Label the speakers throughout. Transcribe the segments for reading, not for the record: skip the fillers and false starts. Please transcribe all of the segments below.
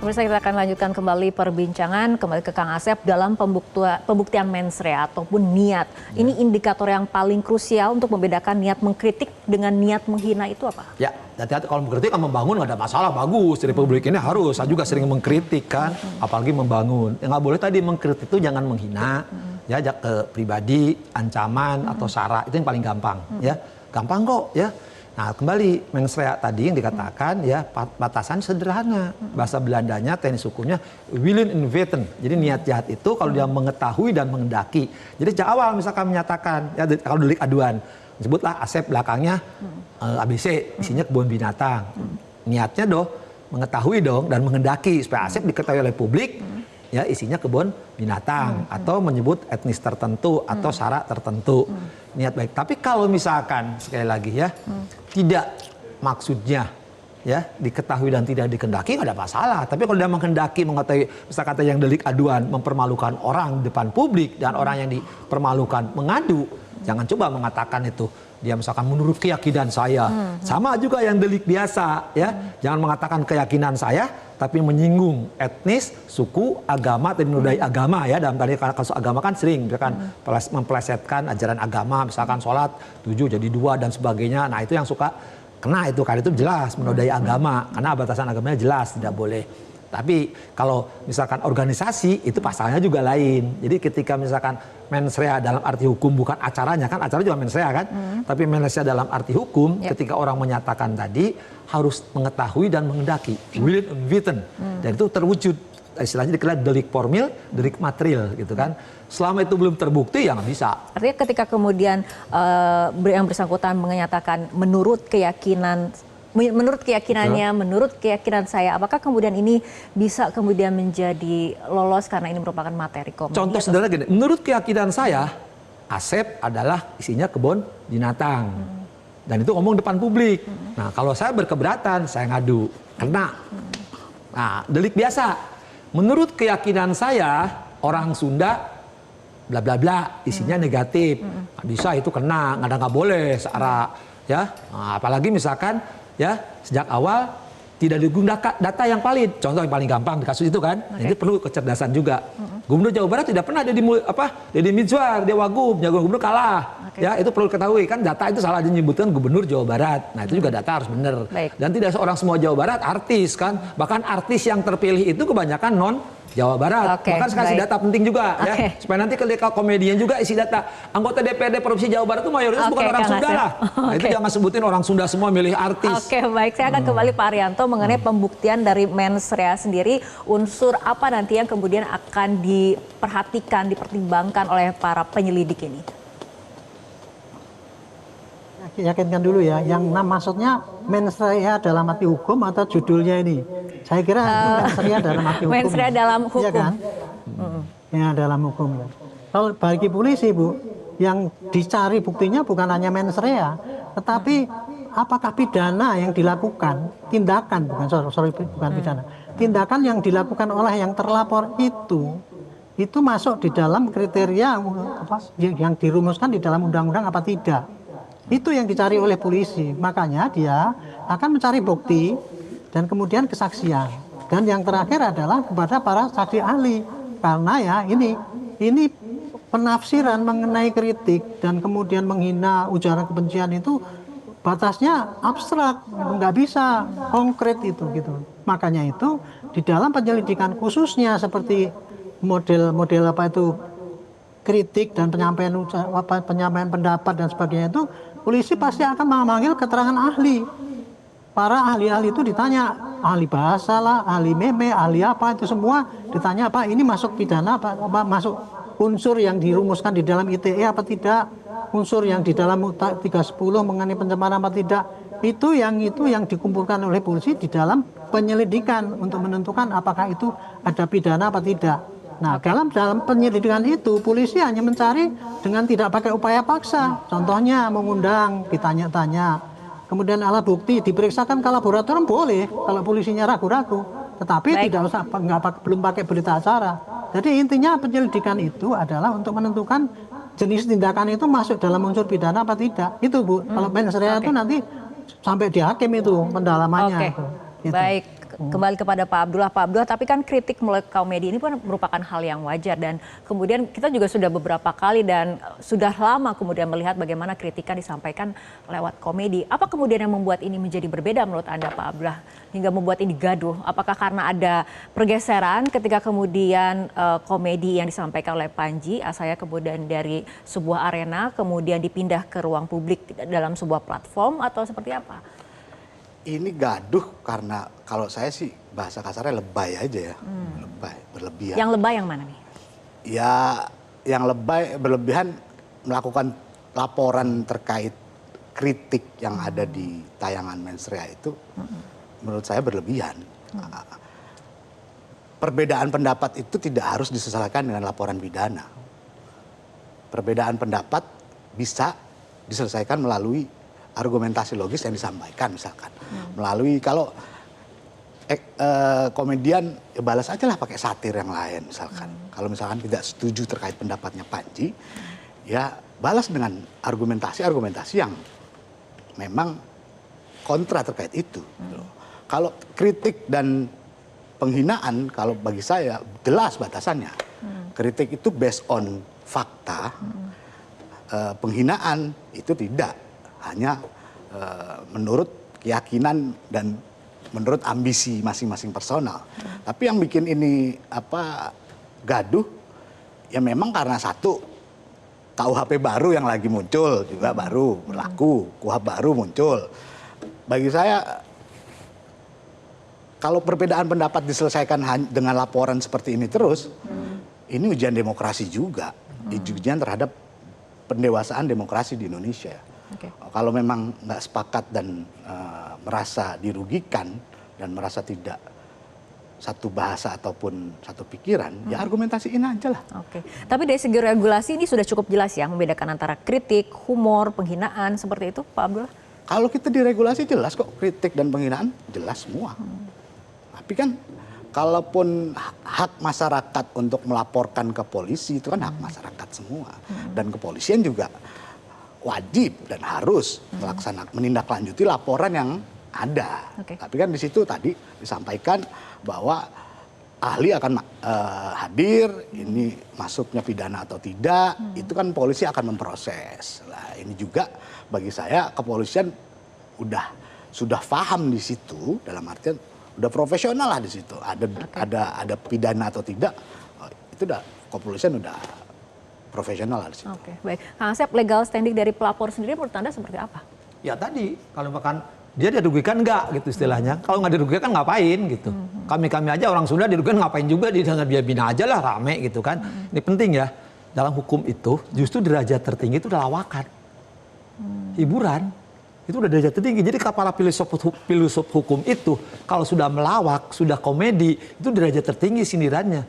Speaker 1: Pemirsa, kita akan lanjutkan kembali perbincangan kembali ke Kang Asep dalam pembuktian mens rea ataupun niat. Ini indikator yang paling krusial untuk membedakan niat mengkritik dengan niat menghina itu apa?
Speaker 2: Ya, hati-hati kalau mengkritik kan membangun nggak ada masalah, bagus. Di Republik ini harus. Saya juga sering mengkritik kan, apalagi membangun. Ya, nggak boleh tadi mengkritik itu jangan menghina, ya ke pribadi, ancaman atau sara itu yang paling gampang. Ya, gampang kok ya. Nah, kembali mens rea tadi yang dikatakan ya batasan sederhana. Bahasa Belandanya, teknis hukumnya willen en weten. Jadi niat jahat itu kalau dia mengetahui dan mengendaki. Jadi sejak awal misalkan menyatakan ya kalau delik aduan sebutlah Asep belakangnya ABC, isinya kebun binatang. Niatnya mengetahui dan mengendaki supaya Asep diketahui oleh publik ya isinya kebun binatang atau menyebut etnis tertentu atau syarat tertentu. Niat baik. Tapi kalau misalkan sekali lagi ya tidak maksudnya ya diketahui dan tidak dikendaki nggak ada masalah. Tapi kalau dia menghendaki mengetahui misalkan kata yang delik aduan mempermalukan orang di depan publik dan orang yang dipermalukan mengadu, jangan coba mengatakan itu dia misalkan menurut keyakinan saya. Sama juga yang delik biasa ya. Jangan mengatakan keyakinan saya tapi menyinggung etnis, suku, agama, atau menodai agama ya. Dalam tadi kasus agama kan sering misalkan memplesetkan ajaran agama, misalkan sholat 7 jadi 2 dan sebagainya. Nah itu yang suka kena itu kan, itu jelas menodai agama karena batasan agamanya jelas tidak boleh. Tapi kalau misalkan organisasi itu pasalnya juga lain. Jadi ketika misalkan mens rea dalam arti hukum bukan acaranya kan, acara juga mens rea kan. Tapi mens rea dalam arti hukum ketika orang menyatakan tadi harus mengetahui dan mengendaki. Willen en weten. Dan itu terwujud. Istilahnya dikira delik formil, delik material gitu kan. Selama itu belum terbukti ya nggak bisa.
Speaker 1: Artinya ketika kemudian yang bersangkutan menyatakan menurut keyakinannya, menurut keyakinan saya, apakah kemudian ini bisa kemudian menjadi lolos karena ini merupakan materi komedi?
Speaker 2: Contoh sederhana gini, menurut keyakinan saya, Asep adalah isinya kebun binatang. Dan itu ngomong depan publik. Nah, kalau saya berkeberatan, saya ngadu, kena. Nah, delik biasa. Menurut keyakinan saya, orang Sunda bla bla bla, isinya negatif. Nggak bisa itu kena, nggak boleh secara ya. Nah, apalagi misalkan ya sejak awal tidak digunakan data yang valid. Contoh yang paling gampang di kasus itu kan, ini perlu kecerdasan juga. Gubernur Jawa Barat tidak pernah Deddy Mizwar, dia wagub, jagoan gubernur kalah. Ya itu perlu ketahui kan, data itu salah menyebutkan Gubernur Jawa Barat. Nah itu juga data harus benar. Dan tidak seorang semua Jawa Barat artis kan, bahkan artis yang terpilih itu kebanyakan non Jawa Barat. Bahkan kasih data penting juga ya. Supaya nanti ketika komedian juga isi data. Anggota DPRD Provinsi Jawa Barat itu mayoritas bukan orang Sunda lah. Nah, itu jangan sebutin orang Sunda semua milih artis.
Speaker 1: Oke, baik. Saya akan kembali Pak Arianto mengenai pembuktian dari mens rea sendiri. Unsur apa nanti yang kemudian akan diperhatikan, dipertimbangkan oleh para penyelidik ini?
Speaker 3: Yakinkan dulu ya, yang maksudnya mens rea dalam arti hukum atau judulnya ini? Saya kira mens rea dalam arti hukum.
Speaker 1: Mens rea dalam hukum.
Speaker 3: Ya kan? Ya dalam hukum. Kalau bagi polisi Bu, yang dicari buktinya bukan hanya mens rea, tetapi apakah pidana yang dilakukan, tindakan bukan pidana, tindakan yang dilakukan oleh yang terlapor itu masuk di dalam kriteria yang dirumuskan di dalam undang-undang apa tidak. Itu yang dicari oleh polisi. Makanya dia akan mencari bukti dan kemudian kesaksian. Dan yang terakhir adalah kepada para saksi ahli. Karena ya ini penafsiran mengenai kritik dan kemudian menghina ujaran kebencian itu batasnya abstrak, nggak bisa konkret itu gitu. Makanya itu di dalam penyelidikan khususnya seperti model apa itu kritik dan penyampaian pendapat dan sebagainya itu, polisi pasti akan memanggil keterangan ahli. Para ahli-ahli itu ditanya, ahli bahasa lah, ahli meme, ahli apa itu semua ditanya apa ini masuk pidana apa masuk unsur yang dirumuskan di dalam ITE apa tidak, unsur yang di dalam 310 mengenai pencemaran apa tidak. Itu yang dikumpulkan oleh polisi di dalam penyelidikan untuk menentukan apakah itu ada pidana apa tidak. Nah, dalam penyelidikan itu polisi hanya mencari dengan tidak pakai upaya paksa. Contohnya mengundang, ditanya-tanya. Kemudian alat bukti diperiksakan ke laboratorium boleh kalau polisinya ragu-ragu. Tetapi tidak usah belum pakai berita acara. Jadi intinya penyelidikan itu adalah untuk menentukan jenis tindakan itu masuk dalam unsur pidana apa tidak. Itu Bu. Kalau mens rea itu nanti sampai di hakim itu pendalamannya.
Speaker 1: Baik. kembali kepada Pak Abdullah. Pak Abdullah, tapi kan kritik melalui kaum media ini pun merupakan hal yang wajar dan kemudian kita juga sudah beberapa kali dan sudah lama kemudian melihat bagaimana kritikan disampaikan lewat komedi. Apa kemudian yang membuat ini menjadi berbeda menurut Anda, Pak Abdullah, hingga membuat ini gaduh? Apakah karena ada pergeseran ketika kemudian komedi yang disampaikan oleh Panji, saya kemudian dari sebuah arena kemudian dipindah ke ruang publik dalam sebuah platform atau seperti apa?
Speaker 4: Ini gaduh karena kalau saya sih bahasa kasarnya lebay aja ya. Lebay, berlebihan.
Speaker 1: Yang lebay yang mana nih?
Speaker 4: Ya yang lebay berlebihan melakukan laporan terkait kritik yang ada di tayangan Mensrea itu menurut saya berlebihan. Perbedaan pendapat itu tidak harus diselesaikan dengan laporan pidana. Perbedaan pendapat bisa diselesaikan melalui argumentasi logis yang disampaikan misalkan. Melalui kalau komedian ya balas aja lah pakai satir yang lain misalkan. Kalau misalkan tidak setuju terkait pendapatnya Panji, ya balas dengan argumentasi yang memang kontra terkait itu. Kalau kritik dan penghinaan, kalau bagi saya jelas batasannya. Kritik itu based on fakta, penghinaan itu tidak. Hanya menurut keyakinan dan menurut ambisi masing-masing personal. Tapi yang bikin ini gaduh, ya memang karena satu, KUHP baru yang lagi muncul juga baru berlaku, KUHP baru muncul. Bagi saya, kalau perbedaan pendapat diselesaikan dengan laporan seperti ini terus, ini ujian demokrasi juga, ujian terhadap pendewasaan demokrasi di Indonesia. Okay. Kalau memang nggak sepakat dan merasa dirugikan dan merasa tidak satu bahasa ataupun satu pikiran, ya argumentasiin aja lah.
Speaker 1: Oke. Tapi dari segi regulasi ini sudah cukup jelas ya membedakan antara kritik, humor, penghinaan seperti itu, Pak Abdullah?
Speaker 4: Kalau kita diregulasi jelas kok, kritik dan penghinaan jelas semua. Tapi kan kalaupun hak masyarakat untuk melaporkan ke polisi itu kan hak masyarakat semua, dan kepolisian juga wajib dan harus menindaklanjuti laporan yang ada. Okay. Tapi kan di situ tadi disampaikan bahwa ahli akan hadir, ini masuknya pidana atau tidak, itu kan polisi akan memproses. Nah, ini juga bagi saya kepolisian sudah paham di situ, dalam artian udah profesional lah di situ. Ada pidana atau tidak, itu kepolisian udah profesional lah di situ. Oke,
Speaker 1: baik. Kang Asep, legal standing dari pelapor sendiri menurut Anda seperti apa?
Speaker 2: Ya tadi, kalau bahkan dia dirugikan enggak gitu istilahnya. Kalau nggak dirugikan ngapain gitu. Kami aja orang Sunda dirugikan ngapain juga, dengan dia bina aja lah rame gitu kan. Ini penting ya, dalam hukum itu justru derajat tertinggi itu adalah lawakan. Hiburan, itu udah derajat tertinggi. Jadi kepala filsuf hukum itu kalau sudah melawak, sudah komedi, itu derajat tertinggi sindirannya.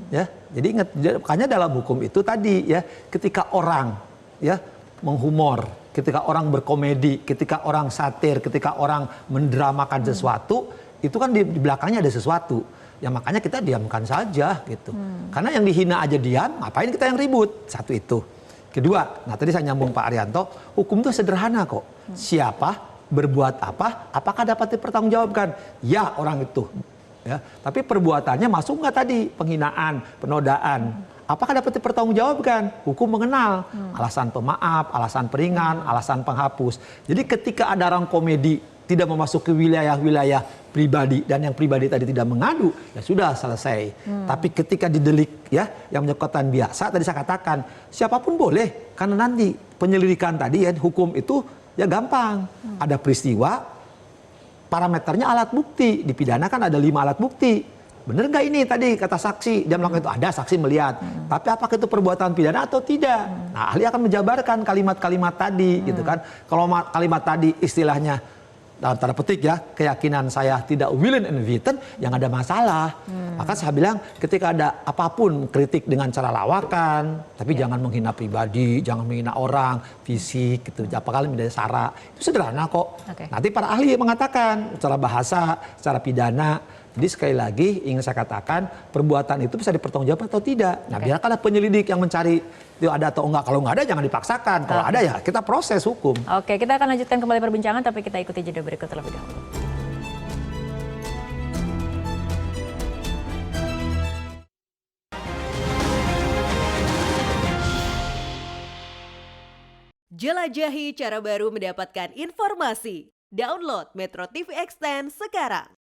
Speaker 2: Ya, jadi ingat, makanya dalam hukum itu tadi ya, ketika orang ya menghumor, ketika orang berkomedi, ketika orang satir, ketika orang mendramakan sesuatu, itu kan di belakangnya ada sesuatu. Ya makanya kita diamkan saja gitu. Karena yang dihina aja diam, ngapain kita yang ribut? Satu itu. Kedua, nah tadi saya nyambung Pak Arianto, hukum itu sederhana kok. Siapa berbuat apa, apakah dapat dipertanggungjawabkan? Ya orang itu. Ya, tapi perbuatannya masuk nggak tadi penghinaan, penodaan? Apakah dapat dipertanggungjawabkan? Hukum mengenal alasan pemaaf, alasan peringan, alasan penghapus. Jadi ketika ada orang komedi tidak memasuki wilayah-wilayah pribadi dan yang pribadi tadi tidak mengadu, ya sudah selesai. Tapi ketika didelik ya yang menyangkutan biasa, tadi saya katakan siapapun boleh, karena nanti penyelidikan tadi ya hukum itu ya gampang. Ada peristiwa, parameternya alat bukti, di pidana kan ada 5 alat bukti. Benar nggak ini tadi kata saksi, dia melakukan itu, ada saksi melihat. Tapi apakah itu perbuatan pidana atau tidak? Nah, ahli akan menjabarkan kalimat-kalimat tadi gitu kan. Kalau kalimat tadi istilahnya dalam tanda petik ya, keyakinan saya tidak willing and wanted, yang ada masalah. Maka saya bilang ketika ada apapun kritik dengan cara lawakan, tapi jangan menghina pribadi, jangan menghina orang, fisik gitu. Apakah menjadi sara, itu sederhana kok. Nanti para ahli mengatakan secara bahasa, secara pidana. Jadi sekali lagi ingin saya katakan perbuatan itu bisa dipertanggungjawabkan atau tidak. Nah biarkanlah penyelidik yang mencari itu ada atau enggak. Kalau enggak ada jangan dipaksakan. Kalau ada ya kita proses hukum.
Speaker 1: Oke, kita akan lanjutkan kembali perbincangan tapi kita ikuti jeda berikut terlebih dahulu.
Speaker 5: Jelajahi cara baru mendapatkan informasi. Download Metro TV Extend sekarang.